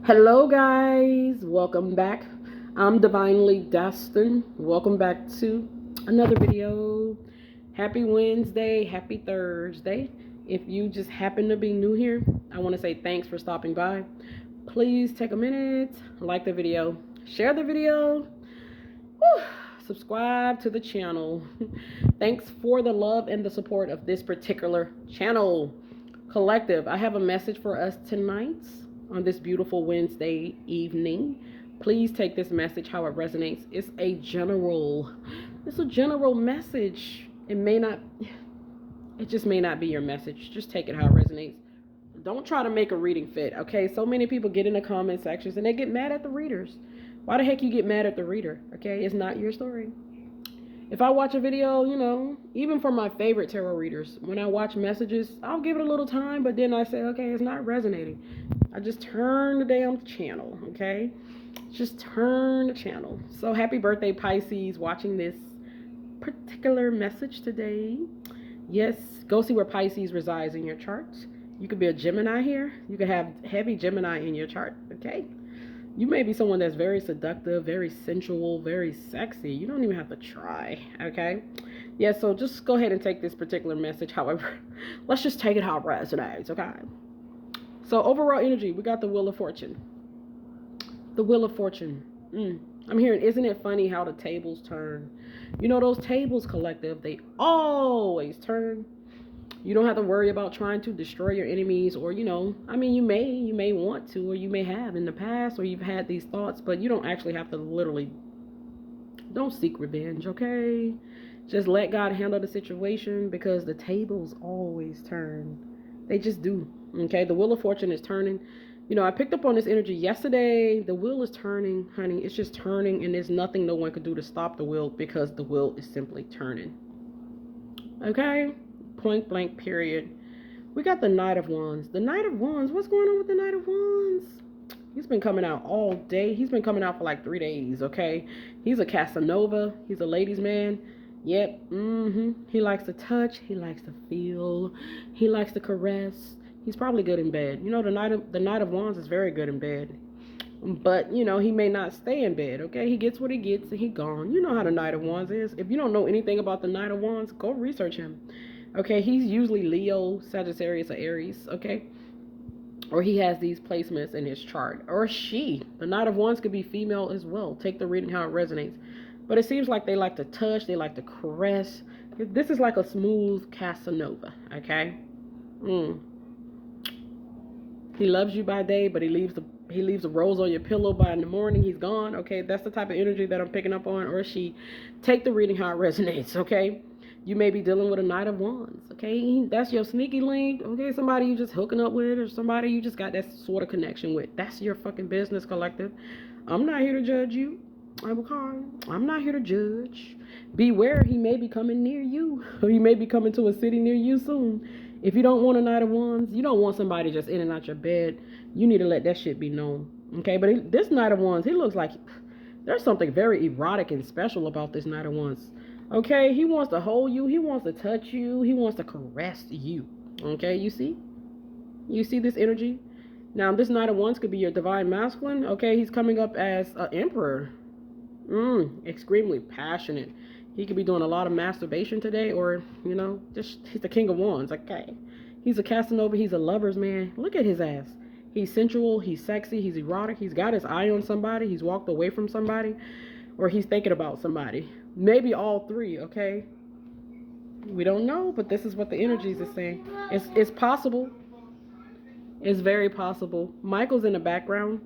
Hello, guys. Welcome back. I'm Divinely Destined. Welcome back to another video. Happy Wednesday. Happy Thursday. If you just happen to be new here, I want to say thanks for stopping by. Please take a minute, like the video, share the video, whew, subscribe to the channel. Thanks for the love and the support of this particular channel. Collective, I have a message for us tonight on this beautiful Wednesday evening. Please take this message how it resonates. It's a general message. It just may not be your message. Just take it how it resonates. Don't try to make a reading fit, okay? So many people get in the comment sections and they get mad at the readers. Why the heck you get mad at the reader, okay? It's not your story. If I watch a video, even for my favorite tarot readers, when I watch messages, I'll give it a little time, but then I say, okay, it's not resonating. I just turn the damn channel, okay? Just turn the channel. So happy birthday, Pisces, watching this particular message today. Yes, go see where Pisces resides in your chart. You could be a Gemini here. You could have heavy Gemini in your chart, okay? You may be someone that's very seductive, very sensual, very sexy. You don't even have to try, okay? Yeah, so just go ahead and take this particular message. However, let's just take it how it resonates, okay? So overall energy, we got the Wheel of Fortune. The Wheel of Fortune. I'm hearing, isn't it funny how the tables turn? You know, those tables, collective, they always turn. You don't have to worry about trying to destroy your enemies, or you may want to, or you may have in the past, or you've had these thoughts, but you don't actually have to literally. Don't seek revenge, okay? Just let God handle the situation, because the tables always turn. They just do. Okay, the Wheel of Fortune is turning. I picked up on this energy yesterday. The wheel is turning, honey. It's just turning, and there's nothing no one could do to stop the wheel, because the wheel is simply turning. Okay? Point blank, period. We got the Knight of Wands. The Knight of Wands. What's going on with the Knight of Wands? He's been coming out all day. He's been coming out for like 3 days, okay? He's a Casanova. He's a ladies' man. Yep. He likes to touch. He likes to feel. He likes to caress. He's probably good in bed. The Knight of Wands is very good in bed. But, he may not stay in bed, okay? He gets what he gets and he gone. You know how the Knight of Wands is. If you don't know anything about the Knight of Wands, go research him. Okay, he's usually Leo, Sagittarius, or Aries, okay? Or he has these placements in his chart. Or she. The Knight of Wands could be female as well. Take the reading how it resonates. But it seems like they like to touch, they like to caress. This is like a smooth Casanova, okay? He loves you by day, but he leaves a rose on your pillow by in the morning. He's gone. Okay, that's the type of energy that I'm picking up on. Or she. Take the reading how it resonates. Okay, you may be dealing with a Knight of Wands. Okay, that's your sneaky link. Okay, somebody you just hooking up with, or somebody you just got that sort of connection with. That's your fucking business, collective. I'm not here to judge you. I'm not here to judge. Beware, he may be coming near you. Or he may be coming to a city near you soon. If you don't want a Knight of Wands, you don't want somebody just in and out your bed. You need to let that shit be known. Okay, but this Knight of Wands, he looks like there's something very erotic and special about this Knight of Wands. Okay, he wants to hold you. He wants to touch you. He wants to caress you. Okay, you see? You see this energy? Now, this Knight of Wands could be your divine masculine. Okay, he's coming up as an emperor. Extremely passionate. He could be doing a lot of masturbation today, or, just he's the King of Wands, okay? He's a Casanova, he's a lover's man. Look at his ass. He's sensual, he's sexy, he's erotic, he's got his eye on somebody, he's walked away from somebody, or he's thinking about somebody. Maybe all three, okay? We don't know, but this is what the energies is saying. It's possible. It's very possible. Michael's in the background.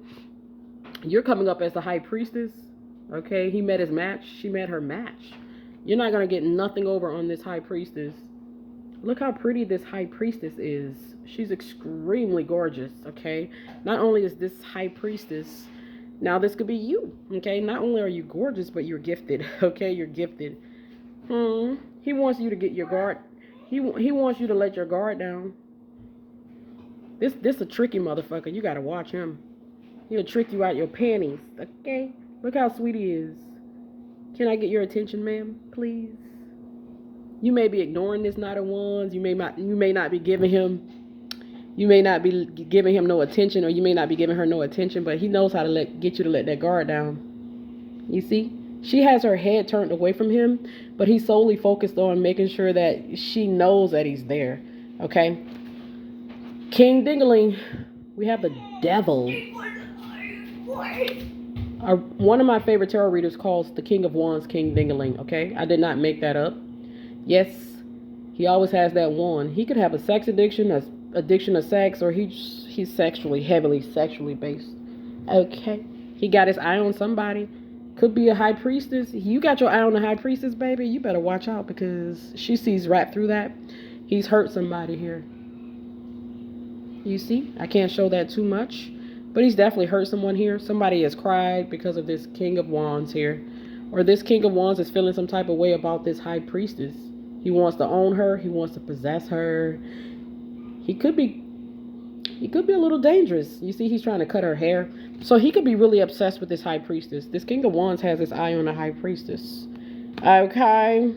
You're coming up as the High Priestess. Okay, he met his match. She met her match. You're not going to get nothing over on this High Priestess. Look how pretty this High Priestess is. She's extremely gorgeous, okay? Not only is this High Priestess, now this could be you, okay? Not only are you gorgeous, but you're gifted, okay? You're gifted. He wants you to get your guard. He wants you to let your guard down. This a tricky motherfucker. You got to watch him. He'll trick you out your panties, okay? Look how sweet he is. Can I get your attention, ma'am, please? You may be ignoring this Knight of Wands. You may not be giving him You may not be giving him no attention, or you may not be giving her no attention, but he knows how to get you to let that guard down. You see? She has her head turned away from him, but he's solely focused on making sure that she knows that he's there. Okay? King Dingaling, we have the devil. One of my favorite tarot readers calls the King of Wands King Dingaling. Okay? I did not make that up. Yes, he always has that wand. He could have a sex addiction, a addiction to sex, or he's heavily sexually based. Okay, he got his eye on somebody. Could be a high priestess. You got your eye on the high priestess, baby. You better watch out, because she sees right through that. He's hurt somebody here. You see, I can't show that too much, but he's definitely hurt someone here. Somebody has cried because of this King of Wands here, or this King of Wands is feeling some type of way about this high priestess. He wants to own her. He wants to possess her. He could be a little dangerous. You see, he's trying to cut her hair. So he could be really obsessed with this high priestess. This King of Wands has his eye on the high priestess. Okay.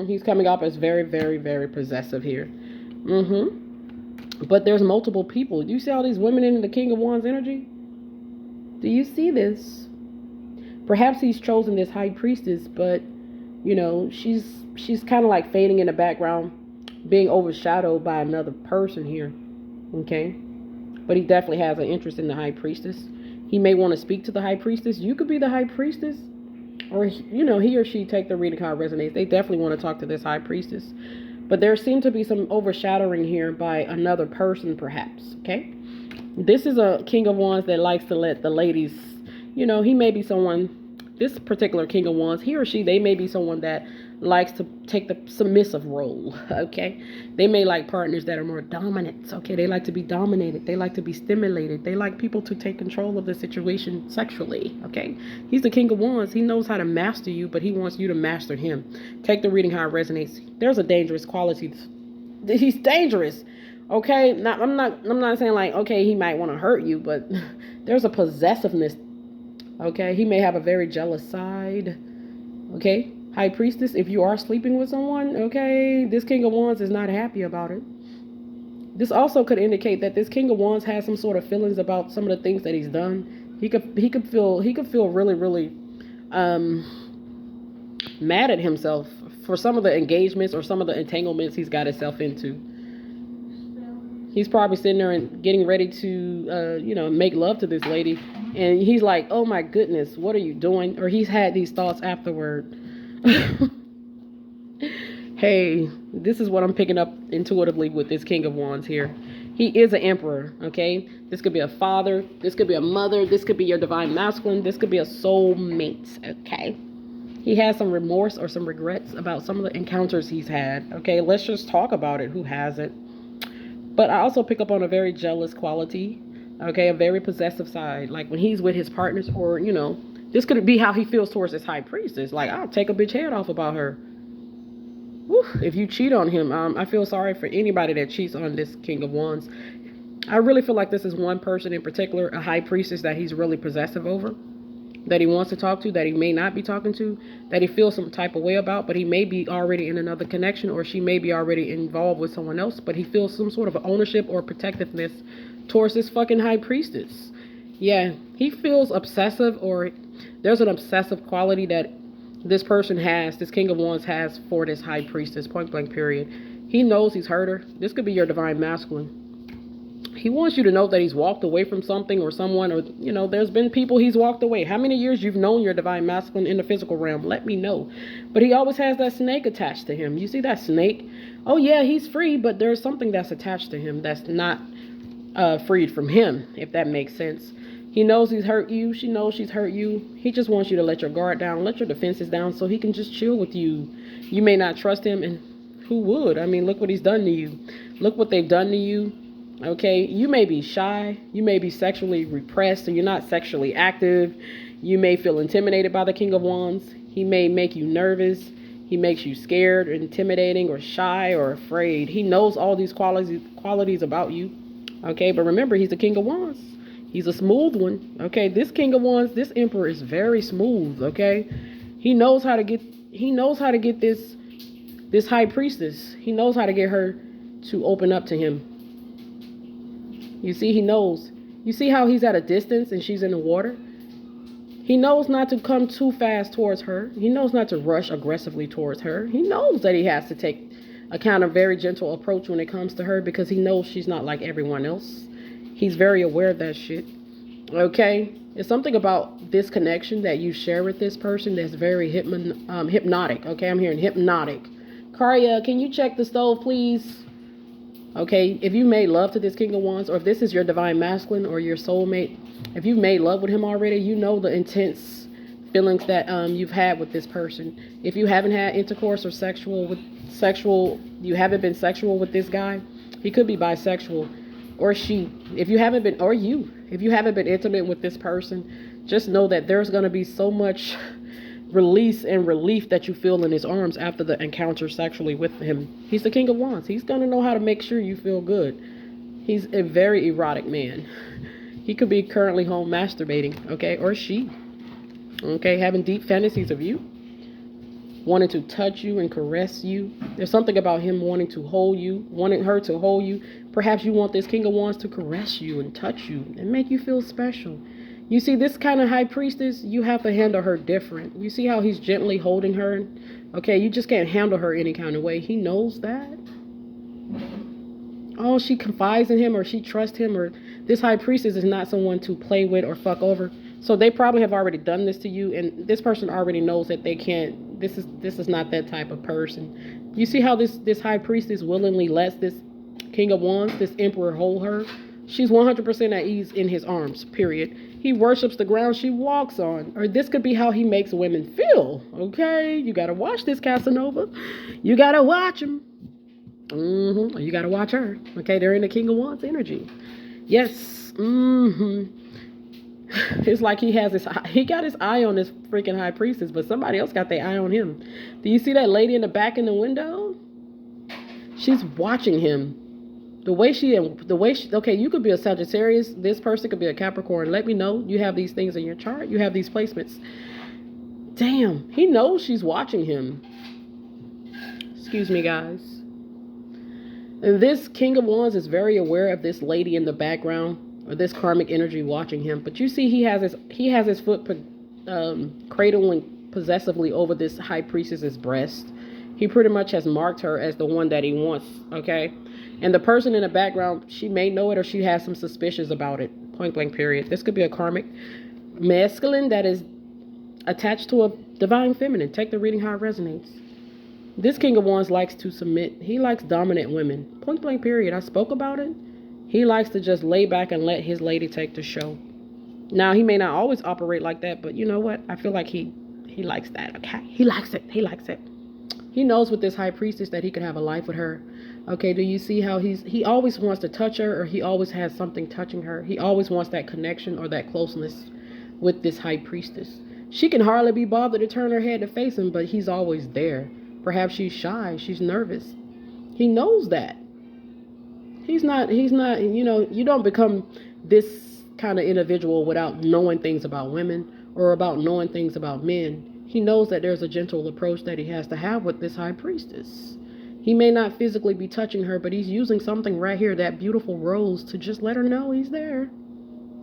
He's coming up as very, very, very possessive here. But there's multiple people. Do you see all these women in the King of Wands energy? Do you see this? Perhaps he's chosen this high priestess, but, you know, she's kind of like fading in the background, being overshadowed by another person here. Okay? But he definitely has an interest in the high priestess. He may want to speak to the high priestess. You could be the high priestess. Or, you know, he or she, take the reading how it resonates. They definitely want to talk to this high priestess. But there seems to be some overshadowing here by another person, perhaps. Okay? This is a King of Wands that likes to let the ladies, you know, he may be someone, this particular King of Wands, he or she, they may be someone that likes to take the submissive role. Okay? They may like partners that are more dominant. Okay? They like to be dominated. They like to be stimulated. They like people to take control of the situation sexually. Okay? He's the King of Wands. He knows how to master you, but he wants you to master him. Take the reading how it resonates. There's a dangerous quality. He's dangerous. Okay? I'm not saying like, okay, he might want to hurt you, but there's a possessiveness. Okay? He may have a very jealous side. Okay? High priestess, if you are sleeping with someone, okay, this King of Wands is not happy about it. This also could indicate that this King of Wands has some sort of feelings about some of the things that he's done. He could feel really, really mad at himself for some of the engagements or some of the entanglements he's got himself into. He's probably sitting there and getting ready to, you know, make love to this lady. And he's like, oh my goodness, what are you doing? Or he's had these thoughts afterward. Hey, this is what I'm picking up intuitively with this King of Wands here. He is an emperor, okay? This could be a father. This could be a mother. This could be your divine masculine. This could be a soulmate, okay? He has some remorse or some regrets about some of the encounters he's had, okay? Let's just talk about it. Who hasn't? But I also pick up on a very jealous quality, okay? A very possessive side. Like when he's with his partners, or, you know, this could be how he feels towards this high priestess. Like, I'll take a bitch head off about her. Woo, if you cheat on him, I feel sorry for anybody that cheats on this King of Wands. I really feel like this is one person in particular, a high priestess that he's really possessive over, that he wants to talk to, that he may not be talking to, that he feels some type of way about, but he may be already in another connection, or she may be already involved with someone else, but he feels some sort of ownership or protectiveness towards this fucking high priestess. Yeah, he feels obsessive, or there's an obsessive quality that this person has, this King of Wands has for this high priestess, point blank period. He knows he's hurt her. This could be your divine masculine. He wants you to know that he's walked away from something or someone, or, you know, there's been people he's walked away. How many years you've known your divine masculine in the physical realm? Let me know. But he always has that snake attached to him. You see that snake? Oh yeah, he's free, but there's something that's attached to him that's not freed from him, if that makes sense. He knows he's hurt you. She knows she's hurt you. He just wants you to let your guard down, let your defenses down, so he can just chill with you. You may not trust him, and who would? I mean, look what he's done to you. Look what they've done to you. Okay, you may be shy. You may be sexually repressed, so you're not sexually active. You may feel intimidated by the King of Wands. He may make you nervous. He makes you scared, or intimidating, or shy, or afraid. He knows all these qualities about you. Okay, but remember, he's the King of Wands. He's a smooth one. Okay, this King of Wands, this Emperor is very smooth. Okay, he knows how to get this high priestess. He knows how to get her to open up to him. You see, he knows. You see how he's at a distance and she's in the water? He knows not to come too fast towards her. He knows not to rush aggressively towards her. He knows that he has to take a kind of very gentle approach when it comes to her because he knows she's not like everyone else. He's very aware of that shit. Okay? It's something about this connection that you share with this person that's very hypnotic. Okay? I'm hearing hypnotic. Karya, can you check the stove, please? Okay? If you made love to this King of Wands, or if this is your divine masculine or your soulmate, if you've made love with him already, you know the intense feelings that you've had with this person. If you haven't had intercourse or you haven't been sexual with this guy, he could be bisexual, or she. If you haven't been intimate with this person, just know that there's going to be so much release and relief that you feel in his arms after the encounter sexually with him. He's the King of Wands. He's going to know how to make sure you feel good. He's a very erotic man. He could be currently home masturbating, okay, or she, okay, having deep fantasies of you, wanting to touch you and caress you. There's something about him wanting to hold you, wanting her to hold you. Perhaps you want this King of Wands to caress you and touch you and make you feel special. You see, this kind of high priestess, you have to handle her different. You see how he's gently holding her? Okay, you just can't handle her any kind of way. He knows that. Oh, she confides in him, or she trusts him, or this high priestess is not someone to play with or fuck over. So they probably have already done this to you, and this person already knows that they can't. This is not that type of person. You see how this high priestess willingly lets this King of Wands, this emperor, hold her? She's 100% at ease in his arms, period. He worships the ground she walks on. Or this could be how he makes women feel, okay? You got to watch this, Casanova. You got to watch him. You got to watch her. Okay, they're in the King of Wands energy. Yes. It's like he got his eye on this freaking high priestess, but somebody else got their eye on him. Do you see that lady in the back in the window? She's watching him. Okay, you could be a Sagittarius. This person could be a Capricorn. Let me know. You have these things in your chart. You have these placements. Damn, he knows she's watching him. Excuse me, guys. And this King of Wands is very aware of this lady in the background, or this karmic energy watching him. But you see, he has his foot cradling possessively over this high priestess's breast. He pretty much has marked her as the one that he wants, okay? And the person in the background, she may know it or she has some suspicions about it. Point blank, period. This could be a karmic masculine that is attached to a divine feminine. Take the reading how it resonates. This King of Wands likes to submit. He likes dominant women. Point blank, period. I spoke about it. He likes to just lay back and let his lady take the show. Now, he may not always operate like that, but you know what? I feel like he likes that, okay? He likes it. He likes it. He knows with this high priestess that he could have a life with her. Okay, do you see how he always wants to touch her, or he always has something touching her? He always wants that connection or that closeness with this high priestess. She can hardly be bothered to turn her head to face him, but he's always there. Perhaps she's shy, she's nervous. He knows that. He's not, you don't become this kind of individual without knowing things about women or about knowing things about men. He knows that there's a gentle approach that he has to have with this high priestess. He may not physically be touching her, but he's using something right here, that beautiful rose, to just let her know he's there.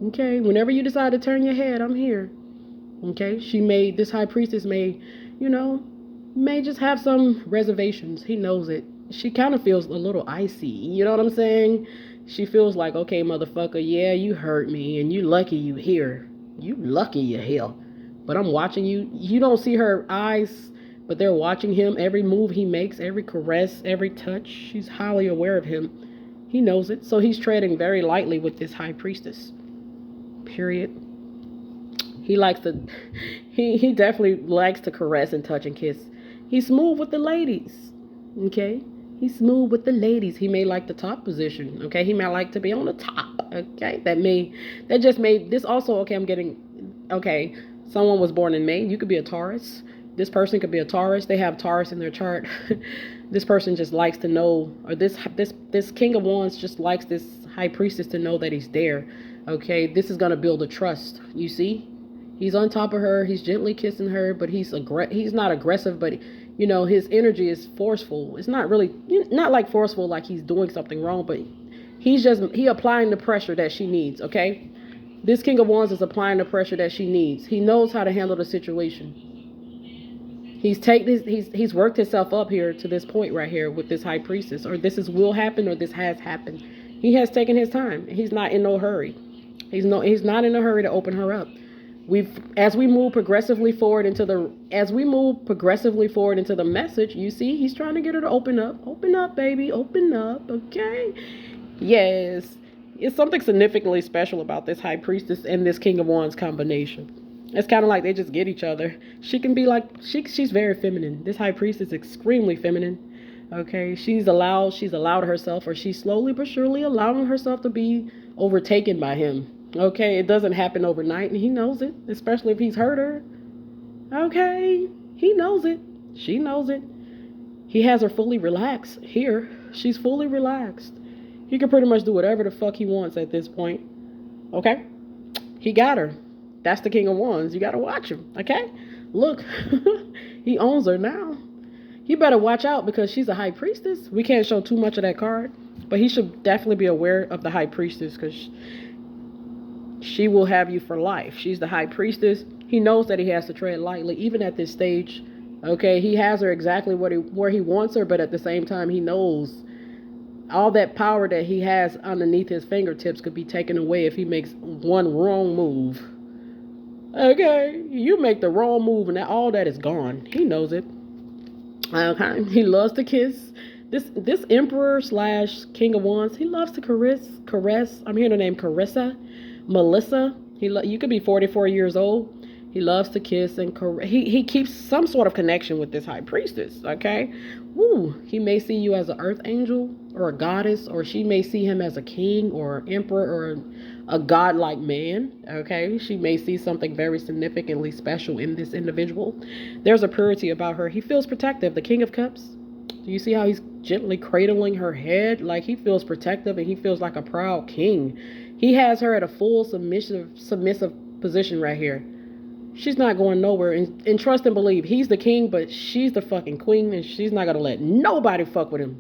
Okay, whenever you decide to turn your head, I'm here. Okay, this high priestess may just have some reservations. He knows it. She kind of feels a little icy. You know what I'm saying? She feels like, okay, motherfucker, yeah, you hurt me, and you lucky you here. You lucky you're here. But I'm watching you. You don't see her eyes, but they're watching him. Every move he makes, every caress, every touch. She's highly aware of him. He knows it. So he's treading very lightly with this high priestess. Period. He definitely likes to caress and touch and kiss. He's smooth with the ladies. Okay? He's smooth with the ladies. He may like the top position. Okay? He may like to be on the top. Okay? Okay, someone was born in May. You could be a Taurus. This person could be a Taurus. They have Taurus in their chart. This person just likes to know, or this King of Wands just likes this high priestess to know that he's there. Okay? This is going to build a trust. You see? He's on top of her. He's gently kissing her, but he's not aggressive, but his energy is forceful. It's not really, not like forceful like he's doing something wrong, but He applying the pressure that she needs, okay? This King of Wands is applying the pressure that she needs. He knows how to handle the situation. He's worked himself up here to this point right here with this High Priestess, or will happen, or this has happened. He has taken his time. He's not in no hurry. He's not in a hurry to open her up. As we move progressively forward into the message, you see, he's trying to get her to open up. Open up, baby. Open up, okay? Yes. It's something significantly special about this High Priestess and this King of Wands combination. It's kind of like they just get each other. She can be like, she's very feminine. This High Priestess is extremely feminine. Okay, she's allowed herself, or she's slowly but surely allowing herself to be overtaken by him. Okay, it doesn't happen overnight, and he knows it, especially if he's hurt her. Okay, he knows it. She knows it. He has her fully relaxed here. She's fully relaxed. He can pretty much do whatever the fuck he wants at this point. Okay? He got her. That's the King of Wands. You gotta watch him. Okay? Look. He owns her now. He better watch out because she's a High Priestess. We can't show too much of that card. But he should definitely be aware of the High Priestess because she will have you for life. She's the High Priestess. He knows that he has to tread lightly, even at this stage. Okay? He has her exactly where he wants her, but at the same time, he knows all that power that he has underneath his fingertips could be taken away if he makes one wrong move. Okay, you make the wrong move and all that is gone. He knows it. Okay, he loves to kiss. This Emperor / King of Wands, he loves to caress. I'm hearing the name Melissa. You could be 44 years old. He loves to kiss and caress. He keeps some sort of connection with this High Priestess, okay? Woo. He may see you as an earth angel or a goddess, or she may see him as a king or emperor or a godlike man, okay? She may see something very significantly special in this individual. There's a purity about her. He feels protective. The King of Cups. Do you see how he's gently cradling her head? Like he feels protective and he feels like a proud king. He has her at a full submissive position right here. She's not going nowhere. And trust and believe, he's the king, but she's the fucking queen, and she's not going to let nobody fuck with him.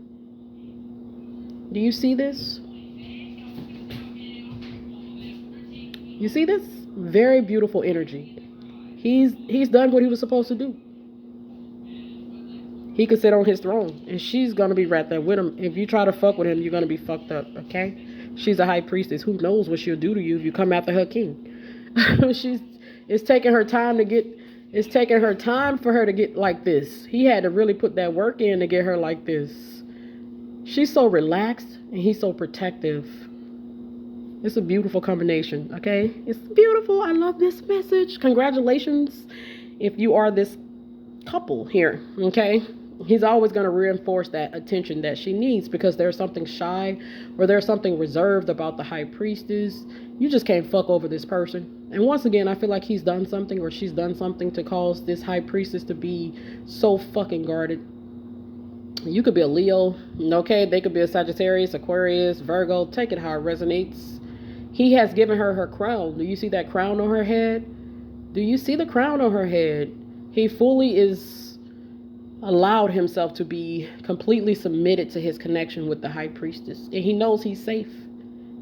Do you see this? You see this? Very beautiful energy. He's done what he was supposed to do. He could sit on his throne, and she's going to be right there with him. If you try to fuck with him, you're going to be fucked up, okay? She's a High Priestess. Who knows what she'll do to you if you come after her king? It's taking her time for her to get like this. He had to really put that work in to get her like this. She's so relaxed and he's so protective. It's a beautiful combination, okay? It's beautiful. I love this message. Congratulations if you are this couple here, okay? He's always going to reinforce that attention that she needs because there's something shy or there's something reserved about the High Priestess. You just can't fuck over this person. And once again, I feel like he's done something or she's done something to cause this High Priestess to be so fucking guarded. You could be a Leo, okay? They could be a Sagittarius, Aquarius, Virgo. Take it how it resonates. He has given her her crown. Do you see that crown on her head? Do you see the crown on her head? He fully is allowed himself to be completely submitted to his connection with the High Priestess. And he knows he's safe.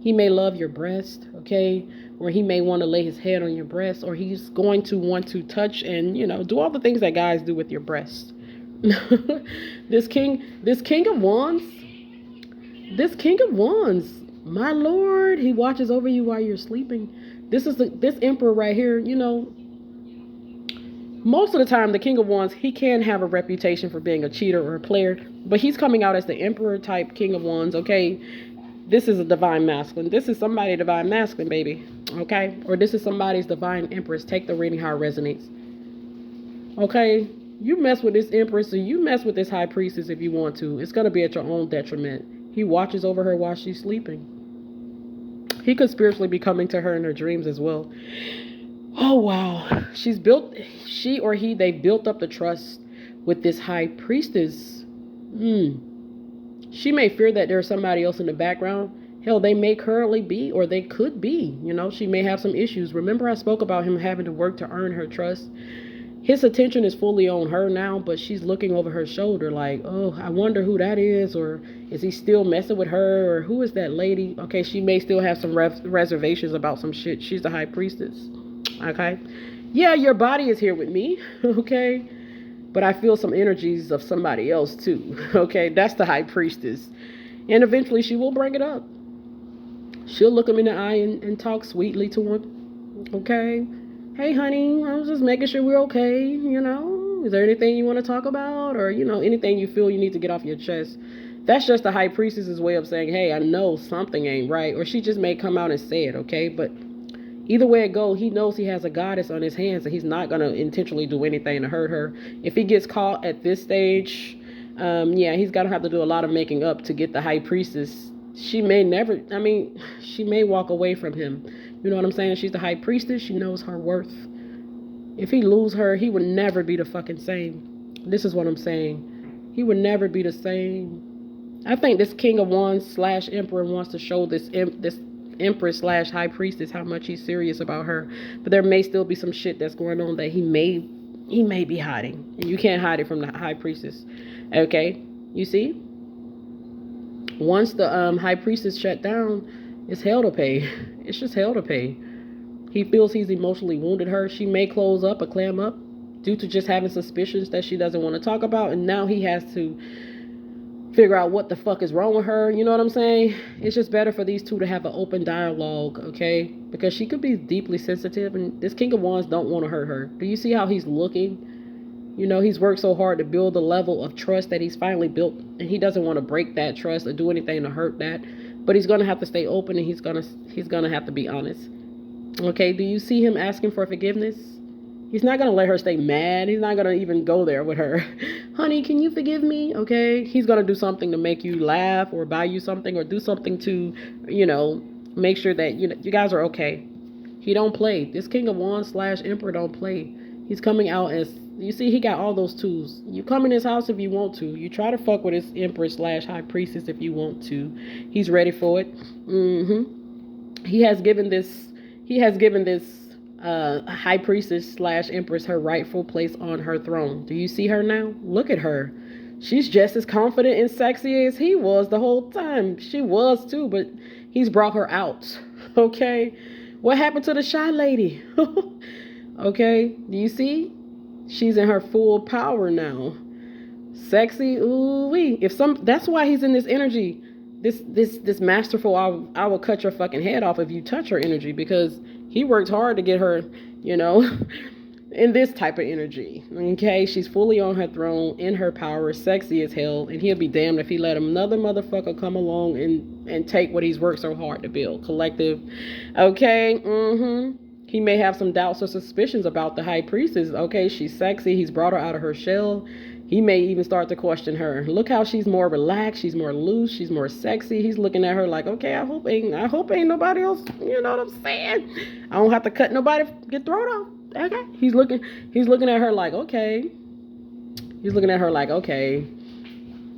He may love your breast, okay? Or he may want to lay his head on your breast, or he's going to want to touch and, do all the things that guys do with your breast. This King of Wands, my Lord, he watches over you while you're sleeping. This Emperor right here, most of the time, the King of Wands, he can have a reputation for being a cheater or a player, but he's coming out as the Emperor type King of Wands, okay? This is a divine masculine. This is somebody divine masculine, baby, okay? Or this is somebody's divine empress. Take the reading how it resonates, okay? You mess with this empress or you mess with this High Priestess if you want to. It's going to be at your own detriment. He watches over her while she's sleeping. He could spiritually be coming to her in her dreams as well. Oh, wow. They built up the trust with this High Priestess. She may fear that there's somebody else in the background. Hell, they may currently be, or they could be. She may have some issues. Remember I spoke about him having to work to earn her trust? His attention is fully on her now, but she's looking over her shoulder like, oh, I wonder who that is, or is he still messing with her, or who is that lady? Okay, she may still have some reservations about some shit. She's the high priestess. Okay, yeah, your body is here with me. Okay, but I feel some energies of somebody else too. Okay, that's the high priestess, and eventually she will bring it up. She'll look him in the eye and talk sweetly to him. Okay, hey honey, I was just making sure we're okay. Is there anything you want to talk about, or anything you feel you need to get off your chest? That's just the high priestess's way of saying, hey, I know something ain't right, or she just may come out and say it. Okay, but either way it goes, he knows he has a goddess on his hands, and he's not going to intentionally do anything to hurt her. If he gets caught at this stage, yeah, he's going to have to do a lot of making up to get the high priestess. She may never, she may walk away from him. You know what I'm saying? She's the high priestess. She knows her worth. If he lose her, he would never be the fucking same. This is what I'm saying. He would never be the same. I think this King of Wands / Emperor wants to show this Empress / high priestess how much he's serious about her. But there may still be some shit that's going on that he may be hiding. And you can't hide it from the high priestess. Okay? You see? Once the high priestess shut down, it's hell to pay. It's just hell to pay. He feels he's emotionally wounded her. She may close up or clam up due to just having suspicions that she doesn't want to talk about. And now he has to figure out what the fuck is wrong with her. You know what I'm saying? It's just better for these two to have an open dialogue, okay? Because she could be deeply sensitive, and this King of Wands don't want to hurt her. Do you see how he's looking? He's worked so hard to build the level of trust that he's finally built, and he doesn't want to break that trust or do anything to hurt that. But he's gonna have to stay open, and he's gonna have to be honest. Okay, do you see him asking for forgiveness? He's not gonna let her stay mad. He's not gonna even go there with her. Honey, can you forgive me? Okay, he's gonna do something to make you laugh, or buy you something, or do something to, make sure that you guys are okay. He don't play. This King of Wands / Emperor don't play. He's coming out as, you see, he got all those tools. You come in his house if you want to. You try to fuck with his Empress / high priestess if you want to. He's ready for it. He has given this high priestess / empress her rightful place on her throne. Do you see her now? Look at her. She's just as confident and sexy as he was the whole time. She was too, but he's brought her out. Okay? What happened to the shy lady? Okay? Do you see? She's in her full power now. Sexy, ooh-wee. That's why he's in this energy. This masterful, I will cut your fucking head off if you touch her energy, because he worked hard to get her, in this type of energy. Okay, she's fully on her throne, in her power, sexy as hell, and he'll be damned if he let another motherfucker come along and take what he's worked so hard to build. Collective. Okay, He may have some doubts or suspicions about the high priestess. Okay, she's sexy. He's brought her out of her shell. He may even start to question her. Look how she's more relaxed. She's more loose. She's more sexy. He's looking at her like, okay, I hope ain't nobody else. You know what I'm saying? I don't have to cut nobody, get thrown off. Okay. He's looking at her like, okay. He's looking at her like, okay.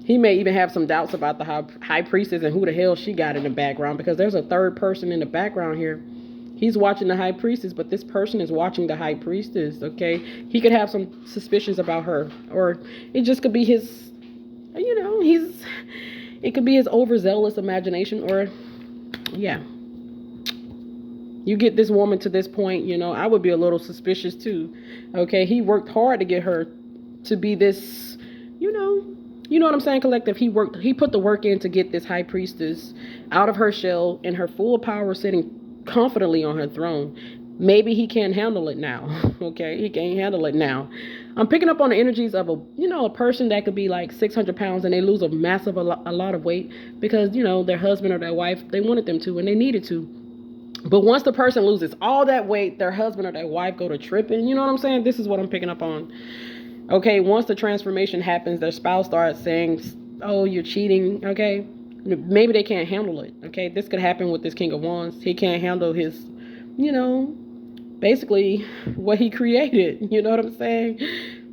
He may even have some doubts about the high priestess and who the hell she got in the background, because there's a third person in the background here. He's watching the high priestess, but this person is watching the high priestess, okay? He could have some suspicions about her, or it just could be his, it could be his overzealous imagination, or, yeah. You get this woman to this point, I would be a little suspicious too, okay? He worked hard to get her to be this, you know what I'm saying, collective? He put the work in to get this high priestess out of her shell in her full power, sitting confidently on her throne. Maybe he can't handle it now. Okay, he can't handle it now. I'm picking up on the energies of a person that could be like 600 pounds and they lose a lot of weight because their husband or their wife, they wanted them to and they needed to. But once the person loses all that weight, their husband or their wife go to tripping. You know what I'm saying? This is what I'm picking up on. Okay, once the transformation happens, their spouse starts saying, oh, you're cheating. Okay, maybe they can't handle it. Okay, this could happen with this King of Wands. He can't handle his, basically what he created. You know what I'm saying?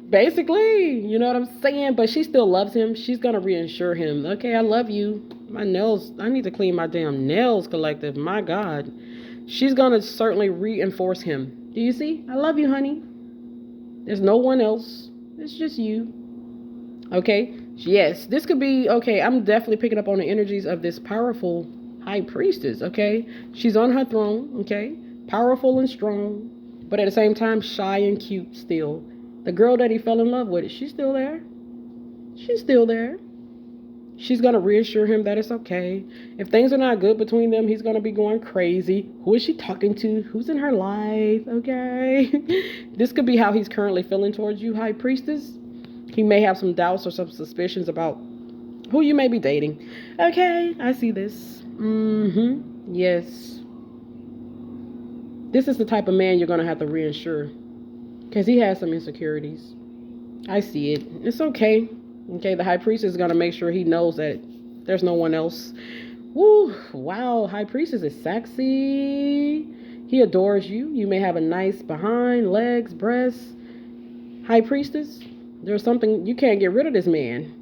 Basically, you know what I'm saying? But she still loves him. She's going to reassure him. Okay, I love you. My nails, I need to clean my damn nails, collective. My God. She's going to certainly reinforce him. Do you see? I love you, honey. There's no one else. It's just you. Okay? Yes, this could be, okay, I'm definitely picking up on the energies of this powerful high priestess, okay? She's on her throne, okay? Powerful and strong, but at the same time, shy and cute still. The girl that he fell in love with, she's still there. She's still there. She's going to reassure him that it's okay. If things are not good between them, he's going to be going crazy. Who is she talking to? Who's in her life? Okay? This could be how he's currently feeling towards you, high priestess. He may have some doubts or some suspicions about who you may be dating. Okay, I see this. Yes. This is the type of man you're going to have to reassure, because he has some insecurities. I see it. It's okay. Okay, the high priest is going to make sure he knows that there's no one else. Woo, wow, high priestess is sexy. He adores you. You may have a nice behind, legs, breasts. High priestess, there's something, you can't get rid of this man.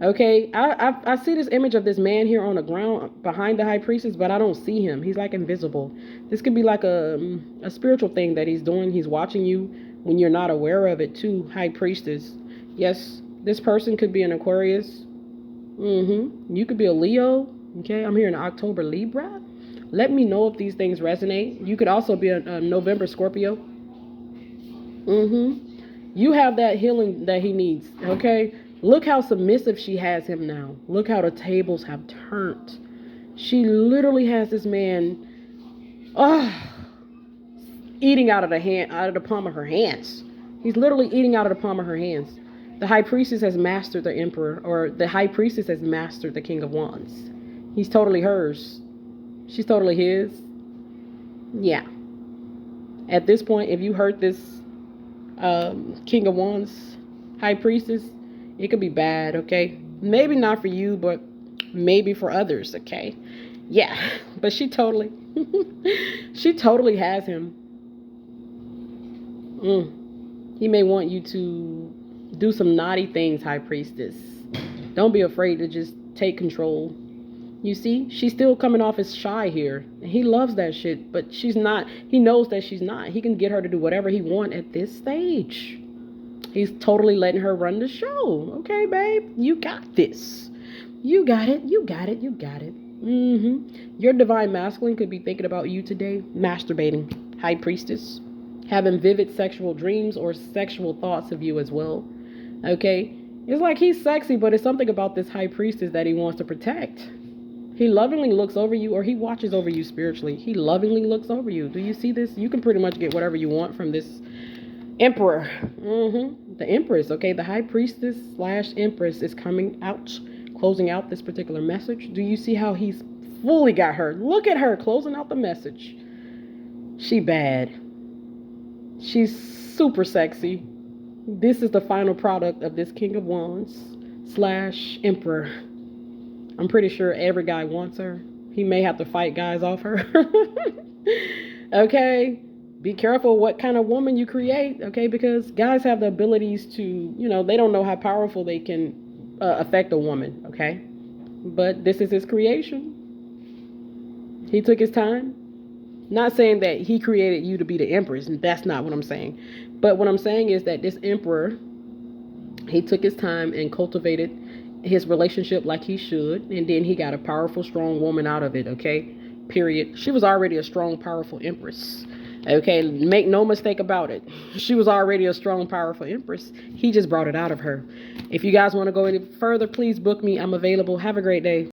Okay, I see this image of this man here on the ground behind the high priestess, but I don't see him. He's like invisible. This could be like a spiritual thing that he's doing. He's watching you when you're not aware of it too, high priestess. Yes, this person could be an Aquarius. You could be a Leo. Okay, I'm here in October, Libra. Let me know if these things resonate. You could also be a November Scorpio. You have that healing that he needs. Okay, look how submissive she has him now. Look how the tables have turned. She literally has this man eating out of the palm of her hands. He's literally eating out of the palm of her hands. The high priestess has mastered the emperor, or the high priestess has mastered the King of Wands. He's totally hers. She's totally his. Yeah. At this point, if you hurt this King of Wands high priestess, it could be bad, okay? Maybe not for you, but maybe for others, okay? Yeah, but she totally has him. He may want you to do some naughty things, high priestess. Don't be afraid to just take control. You see, she's still coming off as shy here. He loves that shit, but she's not. He knows that she's not. He can get her to do whatever he wants at this stage. He's totally letting her run the show. Okay, babe, you got this. You got it. You got it. You got it. Your divine masculine could be thinking about you today, masturbating, high priestess, having vivid sexual dreams or sexual thoughts of you as well. Okay, it's like he's sexy, but it's something about this high priestess that he wants to protect. He lovingly looks over you, or he watches over you spiritually. He lovingly looks over you. Do you see this? You can pretty much get whatever you want from this emperor. The empress, okay? The high priestess / empress is coming out, closing out this particular message. Do you see how he's fully got her? Look at her closing out the message. She bad. She's super sexy. This is the final product of this King of Wands / emperor. I'm pretty sure every guy wants her. He may have to fight guys off her. Okay? Be careful what kind of woman you create, okay? Because guys have the abilities to, they don't know how powerful they can affect a woman, okay? But this is his creation. He took his time. Not saying that he created you to be the empress, and that's not what I'm saying. But what I'm saying is that this emperor, he took his time and cultivated his relationship like he should, and then he got a powerful, strong woman out of it, okay? Period. She was already a strong, powerful empress. Okay, make no mistake about it. She was already a strong, powerful empress. He just brought it out of her. If you guys want to go any further, please book me. I'm available. Have a great day.